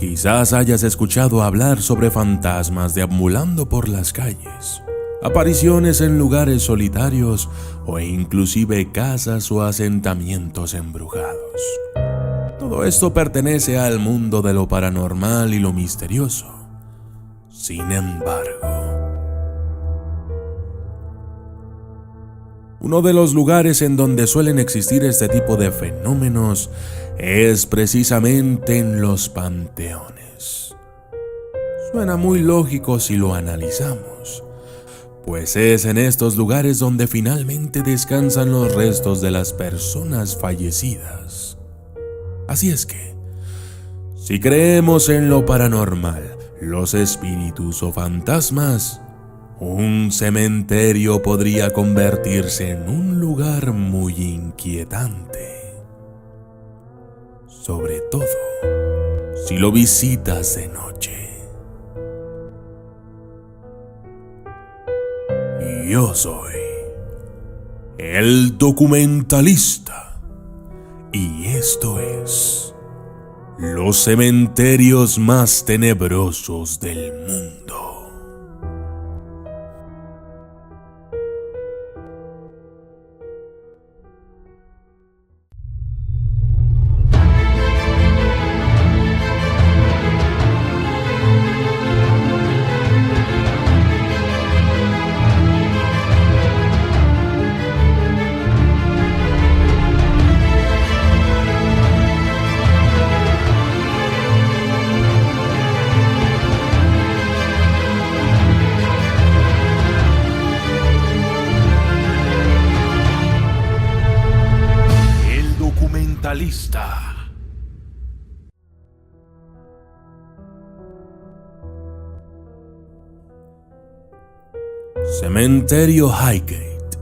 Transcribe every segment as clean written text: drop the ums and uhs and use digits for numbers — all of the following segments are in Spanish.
Quizás hayas escuchado hablar sobre fantasmas deambulando por las calles, apariciones en lugares solitarios o inclusive casas o asentamientos embrujados. Todo esto pertenece al mundo de lo paranormal y lo misterioso. Sin embargo, uno de los lugares en donde suelen existir este tipo de fenómenos es precisamente en los panteones. Suena muy lógico si lo analizamos, pues es en estos lugares donde finalmente descansan los restos de las personas fallecidas. Así es que, si creemos en lo paranormal, los espíritus o fantasmas, un cementerio podría convertirse en un lugar muy inquietante. Sobre todo, si lo visitas de noche. Yo soy el documentalista y esto es los cementerios más tenebrosos del mundo. Cementerio Highgate.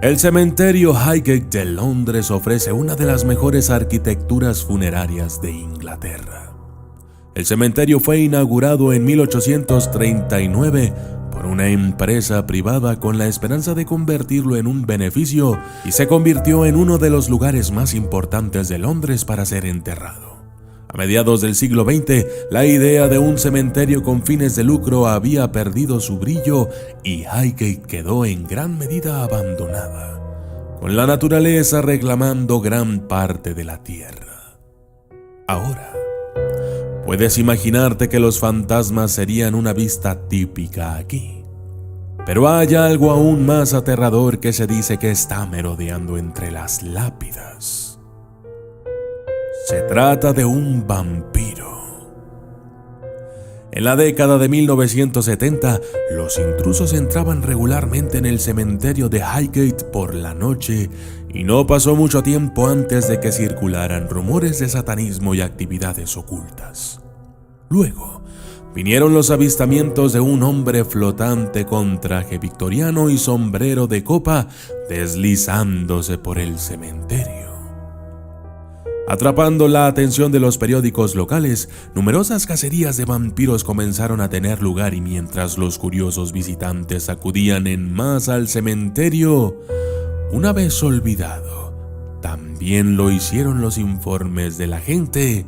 El cementerio Highgate de Londres ofrece una de las mejores arquitecturas funerarias de Inglaterra. El cementerio fue inaugurado en 1839 por una empresa privada con la esperanza de convertirlo en un beneficio y se convirtió en uno de los lugares más importantes de Londres para ser enterrado. A mediados del siglo XX, la idea de un cementerio con fines de lucro había perdido su brillo y Highgate quedó en gran medida abandonada, con la naturaleza reclamando gran parte de la tierra. Ahora, puedes imaginarte que los fantasmas serían una vista típica aquí. Pero hay algo aún más aterrador que se dice que está merodeando entre las lápidas. Se trata de un vampiro. En la década de 1970, los intrusos entraban regularmente en el cementerio de Highgate por la noche y no pasó mucho tiempo antes de que circularan rumores de satanismo y actividades ocultas. Luego, vinieron los avistamientos de un hombre flotante con traje victoriano y sombrero de copa deslizándose por el cementerio. Atrapando la atención de los periódicos locales, numerosas cacerías de vampiros comenzaron a tener lugar y mientras los curiosos visitantes acudían en masa al cementerio, una vez olvidado, también lo hicieron los informes de la gente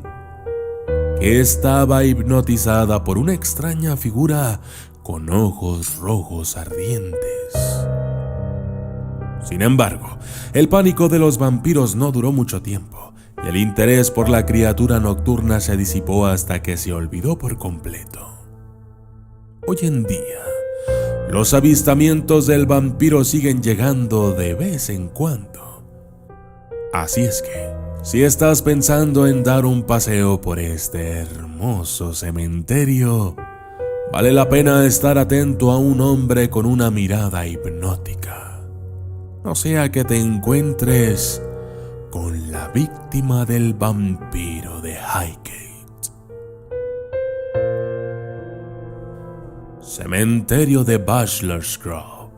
que estaba hipnotizada por una extraña figura con ojos rojos ardientes. Sin embargo, el pánico de los vampiros no duró mucho tiempo. Y el interés por la criatura nocturna se disipó hasta que se olvidó por completo. Hoy en día, los avistamientos del vampiro siguen llegando de vez en cuando. Así es que, si estás pensando en dar un paseo por este hermoso cementerio, vale la pena estar atento a un hombre con una mirada hipnótica. No sea que te encuentres con la víctima del vampiro de Highgate. Cementerio de Bachelor's Grove.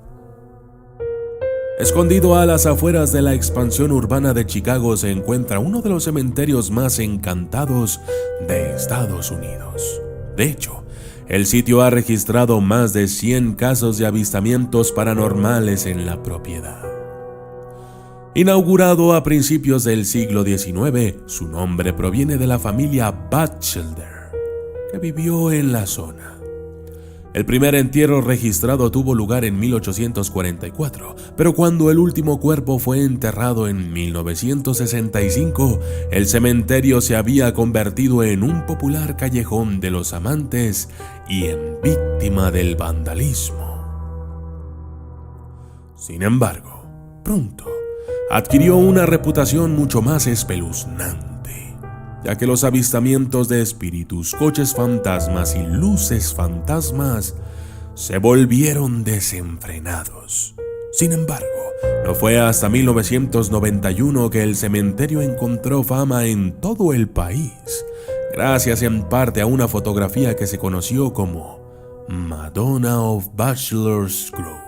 Escondido a las afueras de la expansión urbana de Chicago se encuentra uno de los cementerios más encantados de Estados Unidos. De hecho, el sitio ha registrado más de 100 casos de avistamientos paranormales en la propiedad. Inaugurado a principios del siglo XIX, su nombre proviene de la familia Batchelder, que vivió en la zona. El primer entierro registrado tuvo lugar en 1844, pero cuando el último cuerpo fue enterrado en 1965, el cementerio se había convertido en un popular callejón de los amantes y en víctima del vandalismo. Sin embargo, pronto adquirió una reputación mucho más espeluznante, ya que los avistamientos de espíritus, coches fantasmas y luces fantasmas se volvieron desenfrenados. Sin embargo, no fue hasta 1991 que el cementerio encontró fama en todo el país, gracias en parte a una fotografía que se conoció como Madonna of Bachelor's Grove.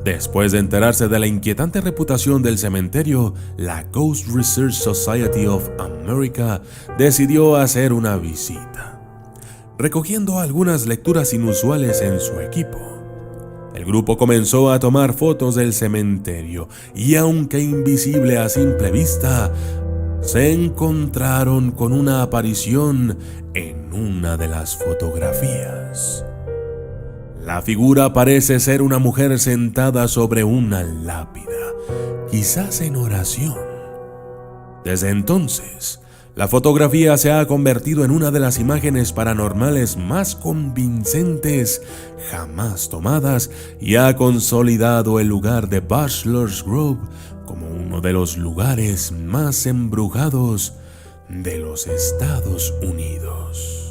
Después de enterarse de la inquietante reputación del cementerio, la Ghost Research Society of America decidió hacer una visita, recogiendo algunas lecturas inusuales en su equipo. El grupo comenzó a tomar fotos del cementerio y, aunque invisible a simple vista, se encontraron con una aparición en una de las fotografías. La figura parece ser una mujer sentada sobre una lápida, quizás en oración. Desde entonces, la fotografía se ha convertido en una de las imágenes paranormales más convincentes jamás tomadas y ha consolidado el lugar de Bachelor's Grove como uno de los lugares más embrujados de los Estados Unidos.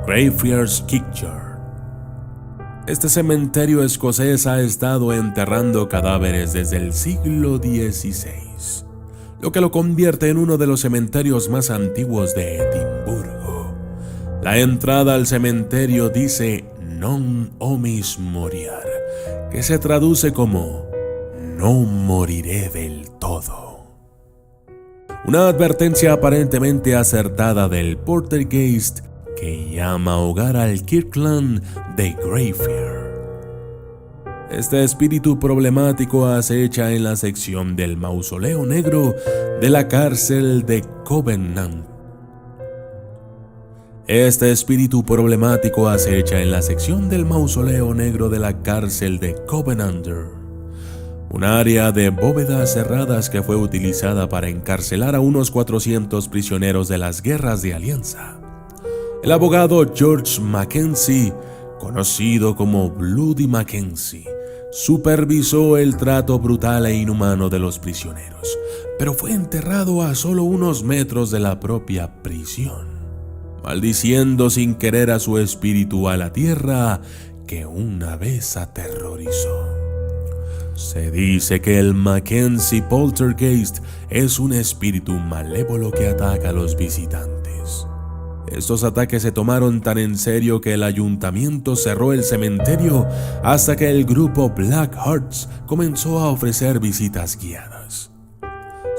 Graveyard Kirkyard. Este cementerio escocés ha estado enterrando cadáveres desde el siglo XVI, lo que lo convierte en uno de los cementerios más antiguos de Edimburgo. La entrada al cementerio dice Non omis moriar, que se traduce como no moriré del todo. Una advertencia aparentemente acertada del Poltergeist que llama hogar al Kirkland de Graveyard. Este espíritu problemático acecha en la sección del mausoleo negro de la cárcel de Covenant. Este espíritu problemático acecha en la sección del mausoleo negro de la cárcel de Covenanter, un área de bóvedas cerradas que fue utilizada para encarcelar a unos 400 prisioneros de las guerras de Alianza. El abogado George Mackenzie, conocido como Bloody Mackenzie, supervisó el trato brutal e inhumano de los prisioneros, pero fue enterrado a solo unos metros de la propia prisión, maldiciendo sin querer a su espíritu a la tierra que una vez aterrorizó. Se dice que el Mackenzie Poltergeist es un espíritu malévolo que ataca a los visitantes. Estos ataques se tomaron tan en serio que el ayuntamiento cerró el cementerio hasta que el grupo Black Hearts comenzó a ofrecer visitas guiadas.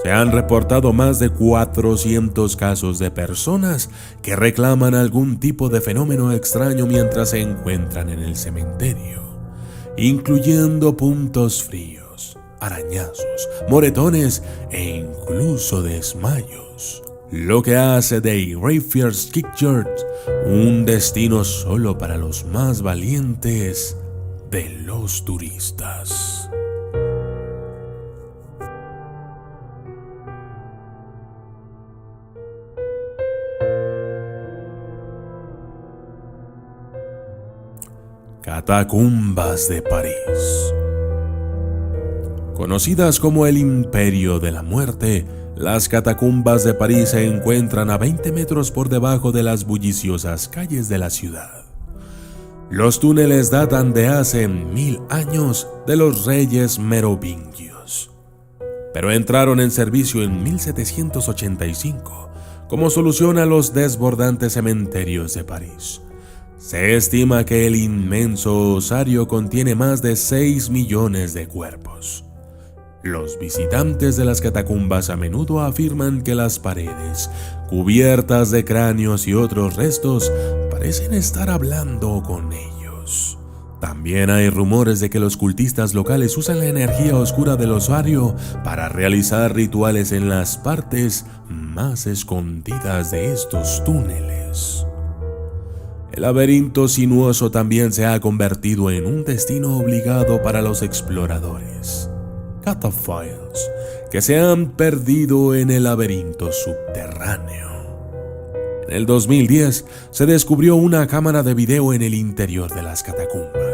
Se han reportado más de 400 casos de personas que reclaman algún tipo de fenómeno extraño mientras se encuentran en el cementerio, incluyendo puntos fríos, arañazos, moretones e incluso desmayos. Lo que hace de Graveyard Kirkyard un destino solo para los más valientes de los turistas. Catacumbas de París. Conocidas como el Imperio de la Muerte, las catacumbas de París se encuentran a 20 metros por debajo de las bulliciosas calles de la ciudad. Los túneles datan de hace 1000 años de los reyes merovingios, pero entraron en servicio en 1785 como solución a los desbordantes cementerios de París. Se estima que el inmenso osario contiene más de 6 millones de cuerpos. Los visitantes de las catacumbas a menudo afirman que las paredes, cubiertas de cráneos y otros restos, parecen estar hablando con ellos. También hay rumores de que los cultistas locales usan la energía oscura del osario para realizar rituales en las partes más escondidas de estos túneles. El laberinto sinuoso también se ha convertido en un destino obligado para los exploradores cataphiles que se han perdido en el laberinto subterráneo. En el 2010 se descubrió una cámara de video en el interior de las catacumbas.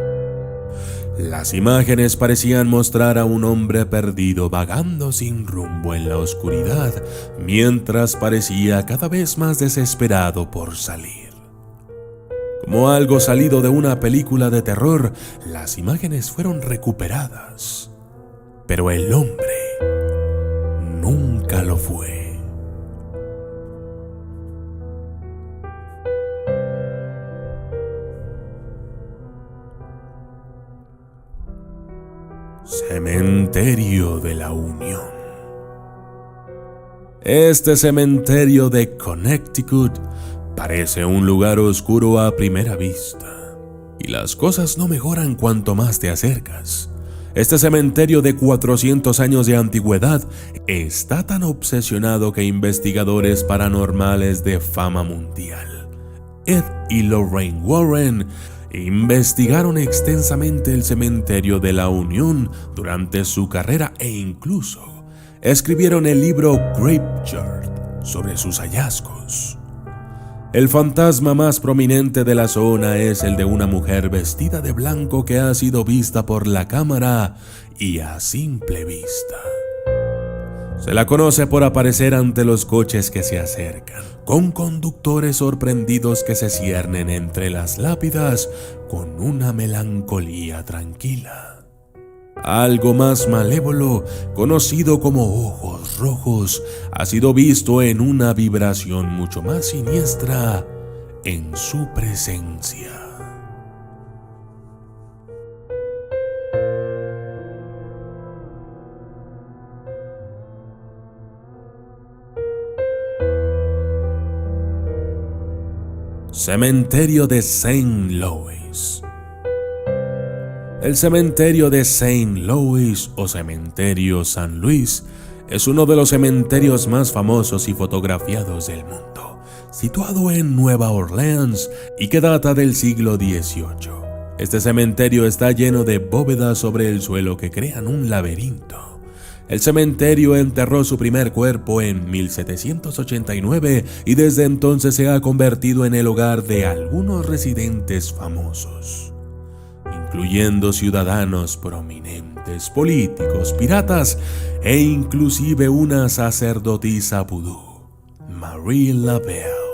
Las imágenes parecían mostrar a un hombre perdido vagando sin rumbo en la oscuridad, mientras parecía cada vez más desesperado por salir. Como algo salido de una película de terror, las imágenes fueron recuperadas, pero el hombre nunca lo fue. Cementerio de la Unión. Este cementerio de Connecticut parece un lugar oscuro a primera vista, y las cosas no mejoran cuanto más te acercas. Este cementerio de 400 años de antigüedad está tan obsesionado que investigadores paranormales de fama mundial, Ed y Lorraine Warren, investigaron extensamente el cementerio de la Unión durante su carrera e incluso escribieron el libro Graveyard sobre sus hallazgos. El fantasma más prominente de la zona es el de una mujer vestida de blanco que ha sido vista por la cámara y a simple vista. Se la conoce por aparecer ante los coches que se acercan, con conductores sorprendidos que se ciernen entre las lápidas con una melancolía tranquila. Algo más malévolo, conocido como ojos rojos, ha sido visto en una vibración mucho más siniestra en su presencia. Cementerio de St. Louis. El cementerio de St. Louis o cementerio San Luis es uno de los cementerios más famosos y fotografiados del mundo, situado en Nueva Orleans y que data del siglo XVIII. Este cementerio está lleno de bóvedas sobre el suelo que crean un laberinto. El cementerio enterró su primer cuerpo en 1789 y desde entonces se ha convertido en el hogar de algunos residentes famosos, incluyendo ciudadanos prominentes, políticos, piratas e inclusive una sacerdotisa vudú, Marie Laveau.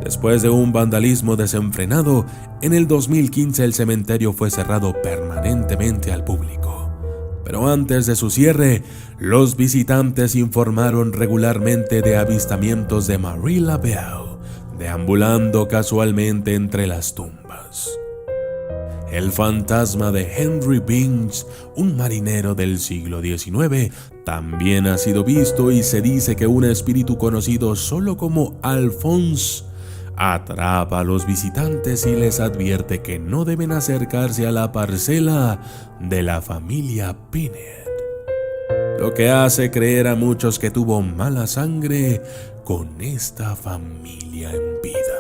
Después de un vandalismo desenfrenado, en el 2015 el cementerio fue cerrado permanentemente al público. Pero antes de su cierre, los visitantes informaron regularmente de avistamientos de Marie Laveau deambulando casualmente entre las tumbas. El fantasma de Henry Binns, un marinero del siglo XIX, también ha sido visto y se dice que un espíritu conocido solo como Alphonse atrapa a los visitantes y les advierte que no deben acercarse a la parcela de la familia Pinhead, lo que hace creer a muchos que tuvo mala sangre con esta familia en vida.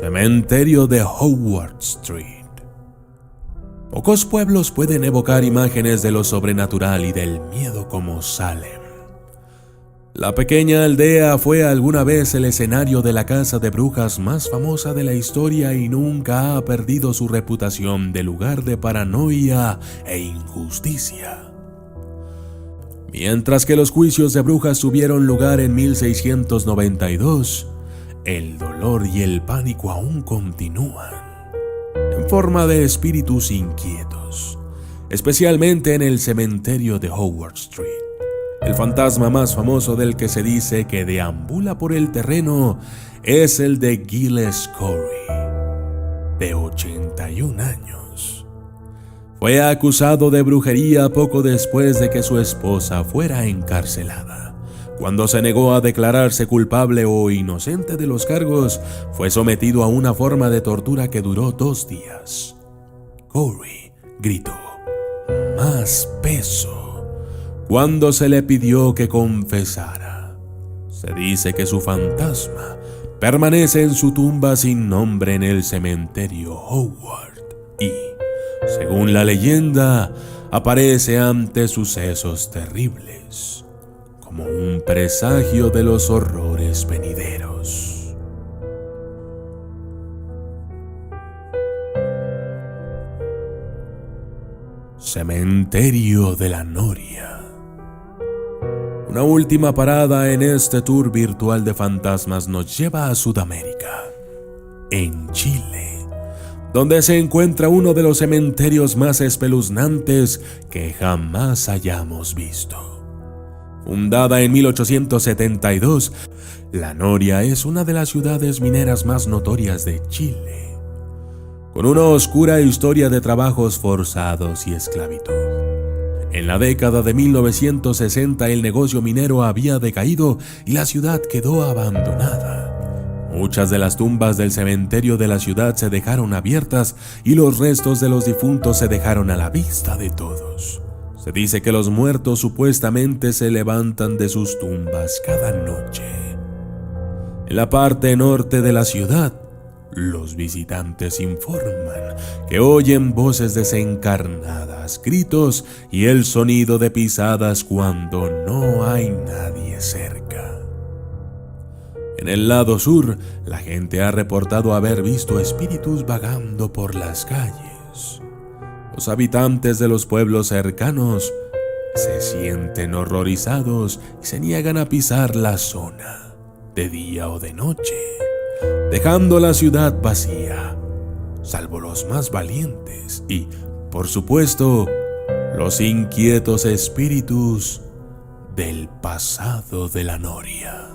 Cementerio de Howard Street. Pocos pueblos pueden evocar imágenes de lo sobrenatural y del miedo como Salem. La pequeña aldea fue alguna vez el escenario de la caza de brujas más famosa de la historia y nunca ha perdido su reputación de lugar de paranoia e injusticia. Mientras que los juicios de brujas tuvieron lugar en 1692, el dolor y el pánico aún continúan, en forma de espíritus inquietos, especialmente en el cementerio de Howard Street. El fantasma más famoso del que se dice que deambula por el terreno es el de Giles Corey, de 81 años. Fue acusado de brujería poco después de que su esposa fuera encarcelada. Cuando se negó a declararse culpable o inocente de los cargos, fue sometido a una forma de tortura que duró 2 días. Corey gritó: "¡Más peso!" cuando se le pidió que confesara. Se dice que su fantasma permanece en su tumba sin nombre en el cementerio Howard y, según la leyenda, aparece ante sucesos terribles, como un presagio de los horrores venideros. Cementerio de la Noria. Una última parada en este tour virtual de fantasmas nos lleva a Sudamérica, en Chile, donde se encuentra uno de los cementerios más espeluznantes que jamás hayamos visto. Fundada en 1872, La Noria es una de las ciudades mineras más notorias de Chile, con una oscura historia de trabajos forzados y esclavitud. En la década de 1960 el negocio minero había decaído y la ciudad quedó abandonada. Muchas de las tumbas del cementerio de la ciudad se dejaron abiertas y los restos de los difuntos se dejaron a la vista de todos. Se dice que los muertos supuestamente se levantan de sus tumbas cada noche. En la parte norte de la ciudad, los visitantes informan que oyen voces desencarnadas, gritos y el sonido de pisadas cuando no hay nadie cerca. En el lado sur, la gente ha reportado haber visto espíritus vagando por las calles. Los habitantes de los pueblos cercanos se sienten horrorizados y se niegan a pisar la zona, de día o de noche, dejando la ciudad vacía, salvo los más valientes y, por supuesto, los inquietos espíritus del pasado de la Noria.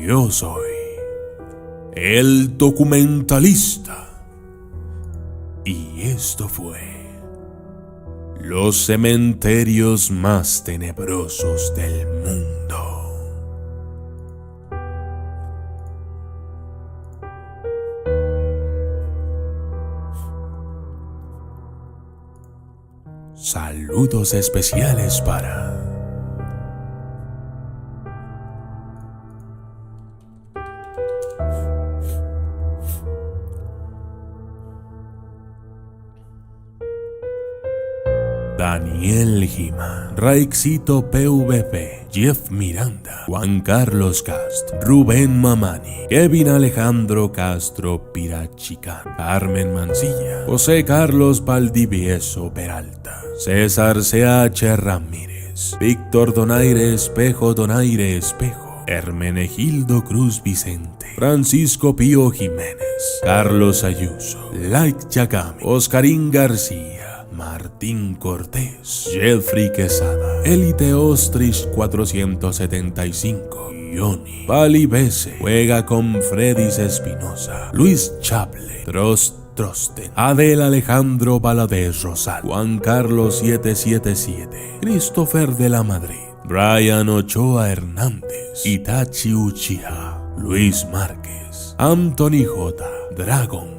Yo soy el documentalista y esto fue los cementerios más tenebrosos del mundo. Saludos especiales para Daniel Gima, Raixito PVP, Jeff Miranda, Juan Carlos Cast, Rubén Mamani, Kevin Alejandro Castro Pirachicán, Carmen Mancilla, José Carlos Valdivieso Peralta, César CH Ramírez, Víctor Donaire Espejo Donaire Espejo, Hermenegildo Cruz Vicente, Francisco Pío Jiménez, Carlos Ayuso, Like Yagami, Oscarín García, Martín Cortés, Jeffrey Quesada, Elite Ostrich 475, Ioni, Pali Bese, Juega con Fredis Espinosa, Luis Chaple, Trosten, Adel Alejandro Valadez Rosal, Juan Carlos 777, Christopher de la Madrid, Brian Ochoa Hernández, Itachi Uchiha, Luis Márquez, Anthony J, Dragon,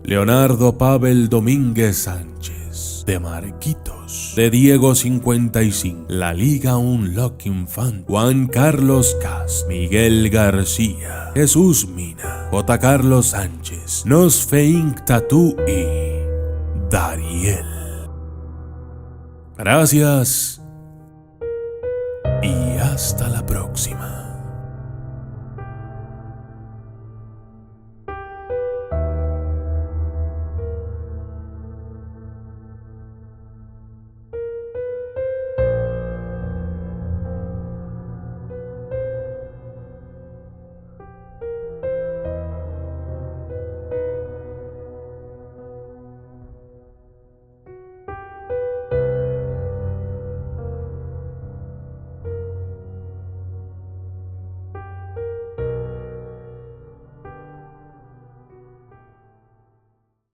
Leonardo Pavel Domínguez Sánchez, de Marquitos, de Diego 55, La Liga Unlocking Fan, Juan Carlos Cas, Miguel García, Jesús Mina, J. Carlos Sánchez, Nosfeink Tatú y Dariel. Gracias y hasta la próxima.